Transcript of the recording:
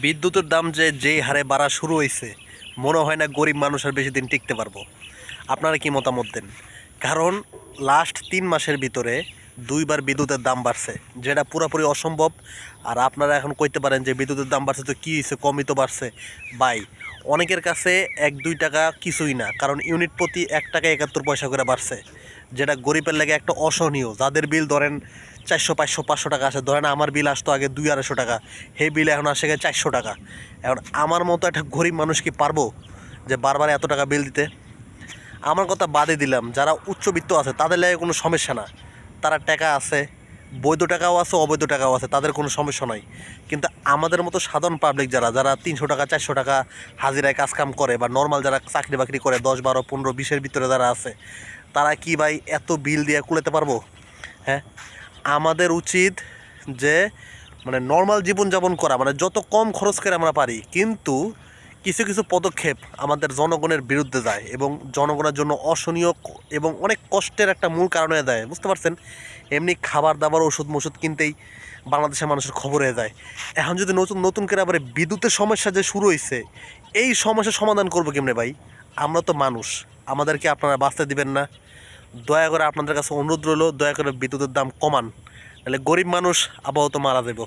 বিদ্যুতের দাম যেই হারে বাড়া শুরু হয়েছে, মনে হয় না গরিব মানুষ আর বেশি দিন টিকতে পারবো। আপনারা কি মতামত দেন? কারণ লাস্ট 3 মাসের ভিতরে 2বার বিদ্যুতের দাম বাড়ছে, যেটা পুরোপুরি অসম্ভব। আর আপনারা এখন কইতে পারেন যে বিদ্যুতের দাম বাড়ছে তো কী হয়েছে, কমই তো বাড়ছে। ভাই, অনেকের কাছে 1-2 টাকা কিছুই না, কারণ ইউনিট প্রতি 1 টাকা 71 পয়সা করে বাড়ছে, যেটা গরিবের লাগে একটা অসহনীয়। যাদের বিল ধরেন 400, 500, 500 টাকা আসে, ধরেন আমার বিল আসতো আগে 200-250 টাকা, সেই বিল এখন আসে 400 টাকা। এখন আমার মতো একটা গরিব মানুষ কি পারবো যে বারবার এত টাকা বিল দিতে? আমার কথা বাদে দিলাম, যারা উচ্চবিত্ত আছে তাদের লাগে কোনো সমস্যা না, তারা টাকা আছে, বৈধ টাকাও আছে, অবৈধ টাকাও আছে, তাদের কোনো সমস্যা নয়। কিন্তু আমাদের মতো সাধারণ পাবলিক যারা 300 টাকা 400 টাকা হাজিরায় কাজকাম করে, বা নর্মাল যারা চাকরি বাকরি করে 10, 12, 15, 20-এর ভিতরে যারা আছে, তারা কি ভাই এত বিল দিয়ে কুলাতে পারবো? হ্যাঁ, আমাদের উচিত যে মানে নর্মাল জীবনযাপন করা, মানে যত কম খরচ করে আমরা পারি। কিন্তু কিছু কিছু পদক্ষেপ আমাদের জনগণের বিরুদ্ধে যায় এবং জনগণের জন্য অসহনীয় এবং অনেক কষ্টের একটা মূল কারণ হয়ে যায়, বুঝতে পারছেন? এমনি খাবার দাবার ওষুধ মষুধ কিনতেই বাংলাদেশের মানুষের খবর হয়ে যায়। এখন যদি নতুন নতুন করে আবার বিদ্যুতের সমস্যা যে শুরু হয়েছে, এই সমস্যার সমাধান করবো কেমনে ভাই? আমরা তো মানুষ, আমাদেরকে আপনারা বাঁচতে দিবেন না? দয়া করে আপনাদের কাছে অনুরোধ রইল, দয়া করে বিদ্যুতের দাম কমান, নাহলে গরিব মানুষ আপাতত মারা যাব।